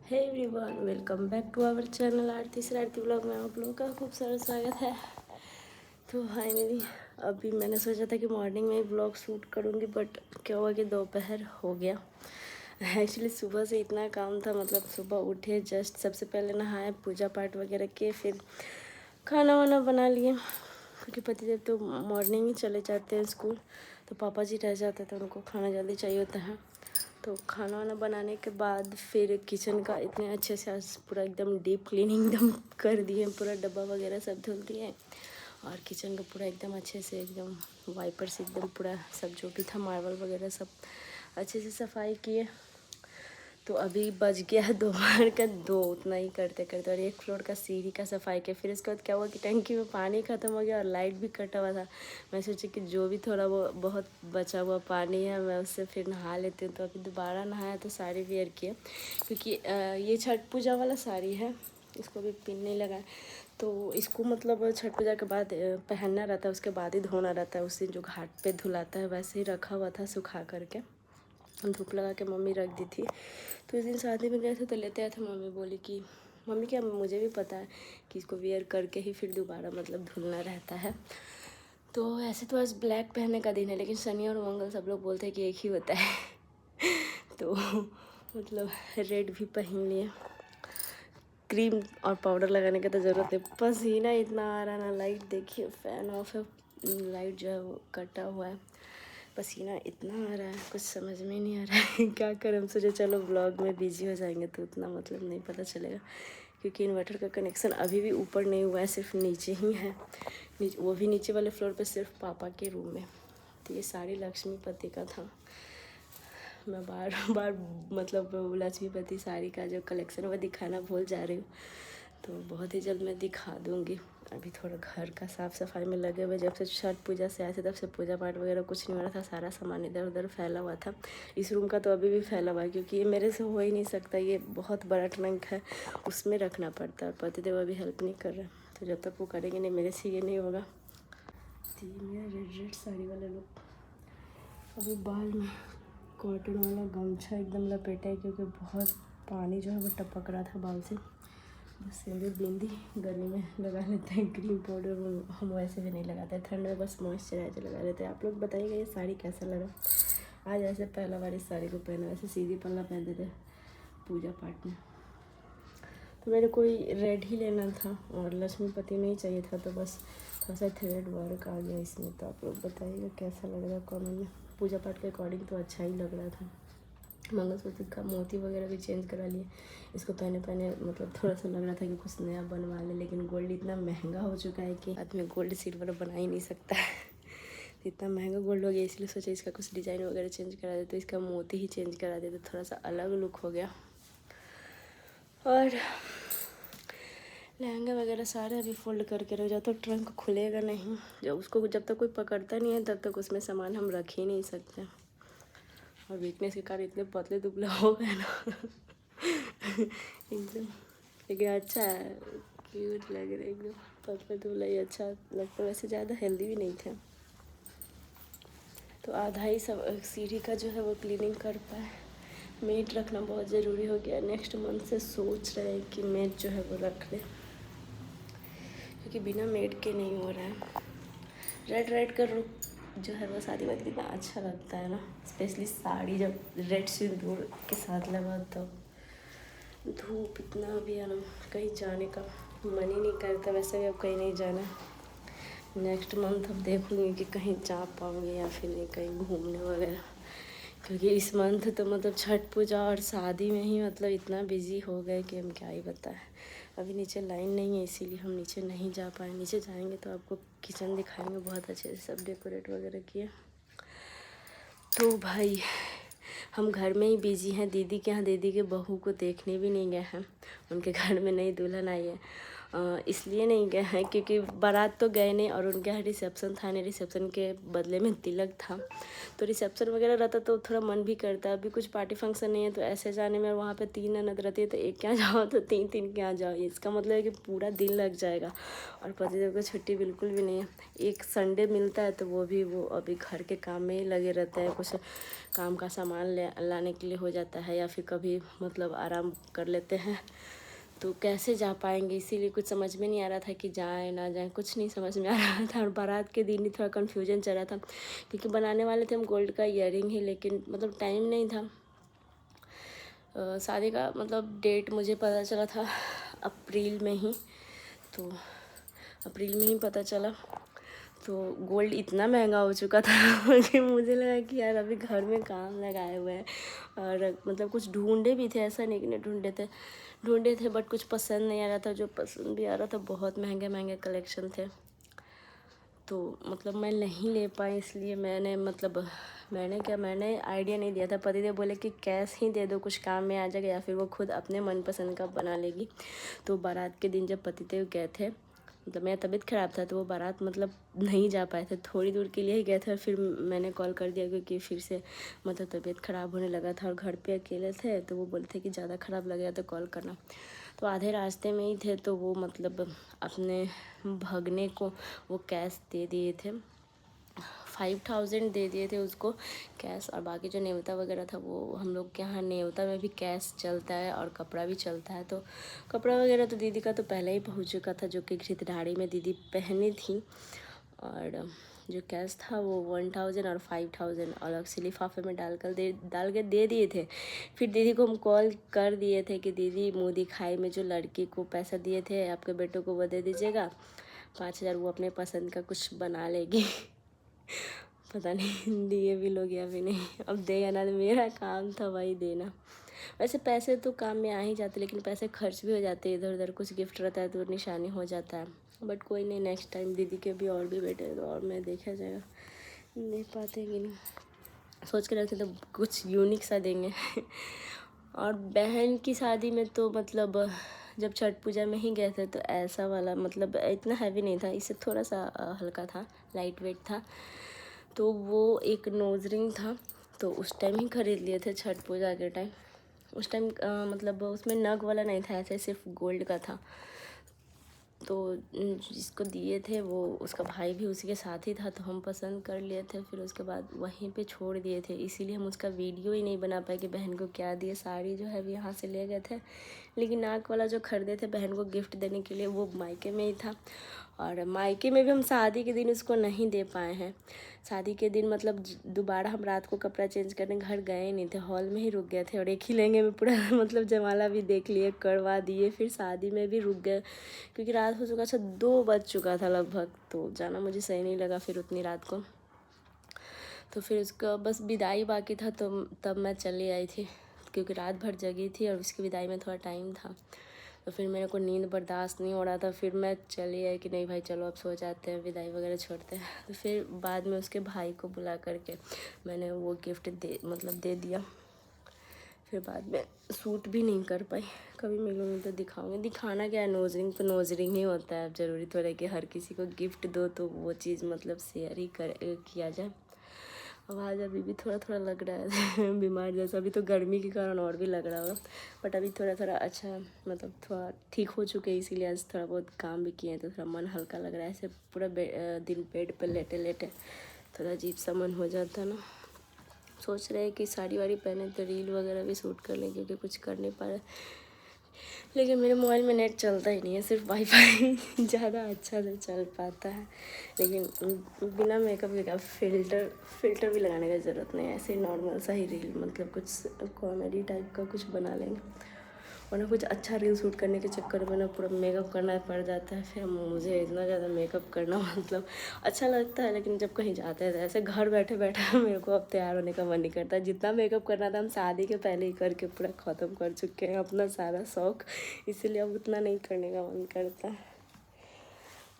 Hey everyone, welcome back to our channel Aarti से Aarti blog में आप लोगों का खूब सारा स्वागत है। तो फाइनली अभी मैंने सोचा था कि मॉर्निंग में ही ब्लॉग शूट करूँगी, बट क्या हुआ कि दोपहर हो गया। एक्चुअली सुबह से इतना काम था, मतलब सुबह उठे, जस्ट सबसे पहले नहाए, पूजा पाठ वगैरह किए, फिर खाना वाना बना लिए, क्योंकि पतिदेव तो मॉर्निंग ही चले जाते हैं स्कूल, तो पापा जी रह जाते थे, उनको खाना जल्दी चाहिए होता है। तो खाना वाना बनाने के बाद फिर किचन का इतने अच्छे से आज पूरा एकदम डीप क्लीनिंग एकदम कर दिए, पूरा डब्बा वगैरह सब धुल दिए और किचन का पूरा एकदम अच्छे से एकदम वाइपर से एकदम पूरा सब जो भी था मार्बल वगैरह सब अच्छे से सफाई किए। तो अभी बज गया है दोपहर का 2, उतना ही करते करते, और एक फ्लोर का सीढ़ी का सफाई किया। फिर उसके बाद क्या हुआ कि टंकी में पानी ख़त्म हो गया और लाइट भी कटा हुआ था। मैं सोची कि जो भी थोड़ा वो बहुत बचा हुआ पानी है मैं उससे फिर नहा लेती हूँ। तो अभी दोबारा नहाया तो साड़ी वेयर किया, क्योंकि ये छठ पूजा वाला साड़ी है, इसको भी पिन नहीं लगा। तो इसको मतलब छठ पूजा के बाद पहनना रहता है, उसके बाद ही धोना रहता है। उस दिन जो घाट पे धुलाता है वैसे ही रखा हुआ था सुखा करके, धूप लगा के मम्मी रख दी थी। तो इस दिन शादी में गए थे तो लेते आए थे। मम्मी बोली कि मम्मी क्या, मुझे भी पता है कि इसको वेयर करके ही फिर दोबारा मतलब धुलना रहता है। तो ऐसे तो आज ब्लैक पहनने का दिन है, लेकिन शनि और मंगल सब लोग बोलते हैं कि एक ही होता है तो मतलब रेड भी पहन लिए। क्रीम और पाउडर लगाने की तो ज़रूरत है। पसीना इतना आ रहा है ना, लाइट देखिए, फ़ैन ऑफ है, लाइट जो है वो कटा हुआ है। पसीना इतना आ रहा है, कुछ समझ में नहीं आ रहा है क्या करें। हम सोचे चलो ब्लॉग में बिजी हो जाएंगे तो उतना मतलब नहीं पता चलेगा, क्योंकि इन्वर्टर का कनेक्शन अभी भी ऊपर नहीं हुआ है, सिर्फ नीचे ही है। वो भी नीचे वाले फ्लोर पे सिर्फ पापा के रूम में। तो ये साड़ी लक्ष्मीपति का था। मैं बार बार मतलब लक्ष्मीपति साड़ी का जो कलेक्शन वो दिखाना भूल जा रही हूँ, तो बहुत ही जल्द मैं दिखा दूँगी। अभी थोड़ा घर का साफ़ सफाई में लगे हुए, जब से छठ पूजा से आए थे तब से पूजा पाठ वगैरह कुछ नहीं हो रहा था, सारा सामान इधर उधर फैला हुआ था। इस रूम का तो अभी भी फैला हुआ है, क्योंकि ये मेरे से हो ही नहीं सकता, ये बहुत बड़ा ट्रंक है, उसमें रखना पड़ता है। पतिदेव अभी हेल्प नहीं कर रहे, तो जब तक वो करेंगे नहीं मेरे से ये नहीं होगा। तो ये मेरा रेड साड़ी वाले लोग अभी बाल में कॉटन वाला गमछा एकदम लपेटा है, क्योंकि बहुत पानी जो है वो टपक रहा था बाल से। बस सिंदूर बिंदी गले में लगा लेते हैं, क्रीम पाउडर हम वैसे भी नहीं लगाते हैं, ठंड में बस मॉइस्चराइजर लगा लेते हैं। आप लोग बताइएगा ये साड़ी कैसा लगा। आज ऐसे पहला बार इस साड़ी को पहना, वैसे सीधी पल्ला पहनते थे पूजा पाठ में। तो मेरे को रेड ही लेना था और लक्ष्मीपति नहीं चाहिए था, तो बस थोड़ा सा थ्रेड वर्क आ गया इसमें। तो आप लोग बताइएगा कैसा लग रहा है कमेंट में। पूजा पाठ के अकॉर्डिंग तो अच्छा ही लग रहा था। मंगलसूत्र का मोती वगैरह भी चेंज करा लिए। इसको पहने पहने मतलब थोड़ा सा लग रहा था कि कुछ नया बनवा ले, लेकिन गोल्ड इतना महंगा हो चुका है कि आदमी गोल्ड सिल्वर बना ही नहीं सकता है इतना महंगा गोल्ड हो गया, इसलिए सोचा इसका कुछ डिज़ाइन वगैरह चेंज करा दे। तो इसका मोती ही चेंज करा दे तो थोड़ा सा अलग लुक हो गया। और लहंगा वगैरह सारे अभी फोल्ड करके रख जाओ, तो ट्रंक खुलेगा नहीं। जब तक कोई पकड़ता नहीं है तब तक उसमें सामान हम रख ही नहीं सकते। और वीकनेस के कारण इतने पतले दुबले हो गए ना एकदम। लेकिन अच्छा है, क्यूट लग रहा है एकदम, पतले दुबला ही अच्छा लगता है। वैसे ज़्यादा हेल्दी भी नहीं थे। तो आधा ही सब सीढ़ी का जो है वो क्लीनिंग कर पाए। मेट रखना बहुत ज़रूरी हो गया। नेक्स्ट मंथ से सोच रहे हैं कि मेट जो है वो रख लें, क्योंकि बिना मेट के नहीं हो रहा है। रेड रेड का लुक जो है वो शादी में कितना अच्छा लगता है ना, स्पेशली साड़ी जब रेड सिंदूर के साथ लगा। तो धूप इतना भी है ना, कहीं जाने का मन ही नहीं करता। वैसे भी अब कहीं नहीं जाना। नेक्स्ट मंथ अब देखूँगी कि कहीं जा पाऊँगी या फिर नहीं, कहीं घूमने वगैरह, क्योंकि इस मंथ तो मतलब छठ पूजा और शादी में ही मतलब इतना बिजी हो गए कि हम क्या ही बताएं। अभी नीचे लाइन नहीं है, इसीलिए हम नीचे नहीं जा पाए। नीचे जाएंगे तो आपको किचन दिखाएंगे, बहुत अच्छे से सब डेकोरेट वगैरह किए। तो भाई हम घर में ही बिजी हैं। दीदी के यहाँ दीदी के बहू को देखने भी नहीं गए हैं, उनके घर में नई दुल्हन आई है। इसलिए नहीं गए हैं क्योंकि बारात तो गए नहीं और उनके यहाँ रिसेप्शन था नहीं, रिसेप्शन के बदले में तिलक था। तो रिसेप्शन वगैरह रहता तो थोड़ा मन भी करता। अभी कुछ पार्टी फंक्शन नहीं है तो ऐसे जाने में, वहाँ पे 3 ननद रहती है तो एक क्या जाओ तो 3 क्या जाओ, इसका मतलब है कि पूरा दिन लग जाएगा। और पतिदेव को छुट्टी बिल्कुल भी नहीं है। एक संडे मिलता है तो वो भी वो अभी घर के काम में ही लगे रहते हैं, कुछ काम का सामान लाने के लिए हो जाता है या फिर कभी मतलब आराम कर लेते हैं। तो कैसे जा पाएंगे, इसीलिए कुछ समझ में नहीं आ रहा था कि जाएं ना जाएं, कुछ नहीं समझ में आ रहा था। और बारात के दिन ही थोड़ा कन्फ्यूजन चल रहा था क्योंकि बनाने वाले थे हम गोल्ड का ईयरिंग ही, लेकिन मतलब टाइम नहीं था। शादी का मतलब डेट मुझे पता चला था अप्रैल में ही, तो अप्रैल में ही पता चला। तो गोल्ड इतना महंगा हो चुका था कि मुझे लगा कि यार अभी घर में काम लगाए हुए हैं। और मतलब कुछ ढूंढे भी थे, ऐसा नहीं कि नहीं ढूंढे थे बट कुछ पसंद नहीं आ रहा था। जो पसंद भी आ रहा था बहुत महंगे महंगे कलेक्शन थे, तो मतलब मैं नहीं ले पाई। इसलिए मैंने आइडिया नहीं दिया था। पतिदेव बोले कि कैश ही दे दो, कुछ काम में आ जाएगा, या फिर वो खुद अपने मनपसंद का बना लेगी। तो बारात के दिन जब पतिदेव गए थे, मतलब मेरा तबीयत ख़राब था तो वो बारात मतलब नहीं जा पाए थे, थोड़ी दूर के लिए ही गए थे। और फिर मैंने कॉल कर दिया क्योंकि फिर से मतलब तबीयत ख़राब होने लगा था और घर पे अकेले थे, तो वो बोलते कि ज़्यादा ख़राब लगेगा तो कॉल करना। तो आधे रास्ते में ही थे तो वो मतलब अपने भगने को वो कैश दे दिए थे, 5000 दे दिए थे उसको कैश। और बाकी जो न्योता वगैरह था वो हम लोग के यहाँ न्योता में भी कैश चलता है और कपड़ा भी चलता है। तो कपड़ा वगैरह तो दीदी का तो पहले ही पहुँच चुका था, जो कि खरीदारी में दीदी पहनी थी। और जो कैश था वो 1000 और 5000 अलग से लिफाफे में डाल के दे दिए थे। फिर दीदी को हम कॉल कर दिए थे कि दीदी मुँह दिखाई में जो लड़की को पैसा दिए थे आपके बेटों को वो दे दीजिएगा, 5000 वो अपने पसंद का कुछ बना लेगी। पता नहीं दिए भी लोग या भी नहीं, अब दे या ना, मेरा काम था भाई देना। वैसे पैसे तो काम में आ ही जाते, लेकिन पैसे खर्च भी हो जाते हैं इधर उधर, कुछ गिफ्ट रहता है तो निशानी हो जाता है। बट कोई नहीं, नेक्स्ट टाइम दीदी के भी और भी बेटे हैं तो और मैं देखा जाएगा दे पाते कि नहीं। सोच के रखे तो कुछ यूनिक सा देंगे। और बहन की शादी में तो मतलब जब छठ पूजा में ही गए थे तो ऐसा वाला मतलब इतना हैवी नहीं था, इससे थोड़ा सा हल्का था, लाइट वेट था। तो वो एक नोज रिंग था, तो उस टाइम ही ख़रीद लिए थे छठ पूजा के टाइम। उस टाइम मतलब उसमें नग वाला नहीं था, ऐसे सिर्फ गोल्ड का था। तो जिसको दिए थे वो उसका भाई भी उसी के साथ ही था, तो हम पसंद कर लिए थे। फिर उसके बाद वहीं पे छोड़ दिए थे, इसीलिए हम उसका वीडियो ही नहीं बना पाए कि बहन को क्या दिए। साड़ी जो है भी यहाँ से ले गए थे, लेकिन नाक वाला जो खरीदे थे बहन को गिफ्ट देने के लिए वो मायके में ही था। और मायके में भी हम शादी के दिन उसको नहीं दे पाए हैं। शादी के दिन मतलब दोबारा हम रात को कपड़ा चेंज करने घर गए नहीं थे, हॉल में ही रुक गए थे। और एक ही लहंगे में पूरा मतलब जयमाला भी देख लिए, करवा दिए, फिर शादी में भी रुक गए क्योंकि रात हो चुका था, 2 बज चुका था लगभग। तो जाना मुझे सही नहीं लगा फिर उतनी रात को। तो फिर उसका बस विदाई बाकी था, तो तब मैं चली आई थी क्योंकि रात भर जगी थी और उसकी विदाई में थोड़ा टाइम था। तो फिर मेरे को नींद बर्दाश्त नहीं हो रहा था, फिर मैं चली आई कि नहीं भाई चलो अब सो जाते हैं, विदाई वगैरह छोड़ते हैं। तो फिर बाद में उसके भाई को बुला करके मैंने वो गिफ्ट दे दिया। फिर बाद में सूट भी नहीं कर पाई, कभी मिलूँगी तो दिखाऊंगी। दिखाना क्या है, नोज रिंग तो नोज रिंग ही होता है। अब ज़रूरी थोड़ा है कि हर किसी को गिफ्ट दो तो वो चीज़ मतलब शेयर ही किया जाए। आवाज़ अभी भी थोड़ा थोड़ा लग रहा है बीमार जैसा, अभी तो गर्मी के कारण और भी लग रहा होगा, बट अभी थोड़ा थोड़ा अच्छा मतलब थोड़ा ठीक हो चुके हैं, इसीलिए आज थोड़ा बहुत काम भी किए हैं तो थोड़ा मन हल्का लग रहा है। ऐसे पूरा दिन बेड पर लेटे लेटे थोड़ा अजीब सा मन हो जाता है ना। सोच रहे हैं कि साड़ी वाड़ी पहने तो रील वगैरह भी शूट कर लें, क्योंकि कुछ कर नहीं पा रहे। लेकिन मेरे मोबाइल में नेट चलता ही नहीं है, सिर्फ वाईफाई ज़्यादा अच्छा से चल पाता है। लेकिन बिना मेकअप के क्या, फ़िल्टर भी लगाने की ज़रूरत नहीं है, ऐसे ही नॉर्मल सा ही रील मतलब कुछ कॉमेडी टाइप का कुछ बना लेंगे। वरना कुछ अच्छा रील शूट करने के चक्कर में ना पूरा मेकअप करना पड़ जाता है। फिर मुझे इतना ज़्यादा मेकअप करना मतलब अच्छा लगता है, लेकिन जब कहीं जाते हैं तो ऐसे घर बैठे बैठे मेरे को अब तैयार होने का मन नहीं करता। जितना मेकअप करना था हम शादी के पहले ही करके पूरा ख़त्म कर चुके हैं अपना सारा शौक़, इसीलिए अब उतना नहीं करने का मन करता।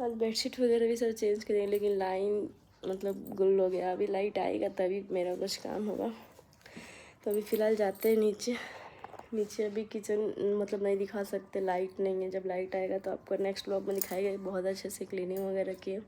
आज बेडशीट वगैरह भी सब चेंज करेंगे, लेकिन लाइन मतलब गुल हो गया। अभी लाइट आएगा तभी मेरा कुछ काम होगा। तो अभी फ़िलहाल जाते हैं नीचे, नीचे अभी किचन मतलब नहीं दिखा सकते, लाइट नहीं है। जब लाइट आएगा तो आपको नेक्स्ट व्लॉग में दिखाएगा। बहुत अच्छे से क्लीनिंग वगैरह किए।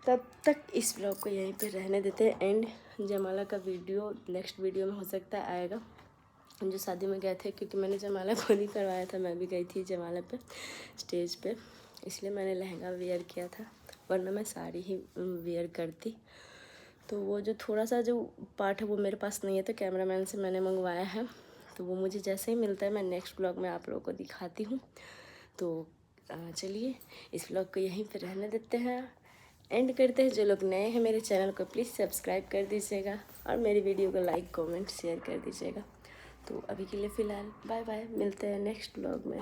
तब तक इस व्लॉग को यहीं पे रहने देते हैं एंड जयमाला का वीडियो नेक्स्ट वीडियो में हो सकता है आएगा। जो शादी में गए थे, क्योंकि मैंने जयमाला खुद ही करवाया था, मैं भी गई थी जयमाला पे स्टेज पे, इसलिए मैंने लहंगा वेयर किया था, वरना मैं साड़ी ही वेयर करती। तो वो जो थोड़ा सा जो पार्ट है वो मेरे पास नहीं है, तो कैमरामैन से मैंने मंगवाया है। तो वो मुझे जैसे ही मिलता है मैं नेक्स्ट व्लॉग में आप लोगों को दिखाती हूँ। तो चलिए इस व्लॉग को यहीं पे रहने देते हैं, एंड करते हैं। जो लोग नए हैं मेरे चैनल को प्लीज़ सब्सक्राइब कर दीजिएगा और मेरी वीडियो को लाइक कमेंट शेयर कर दीजिएगा। तो अभी के लिए फ़िलहाल बाय बाय, मिलते हैं नेक्स्ट व्लॉग में।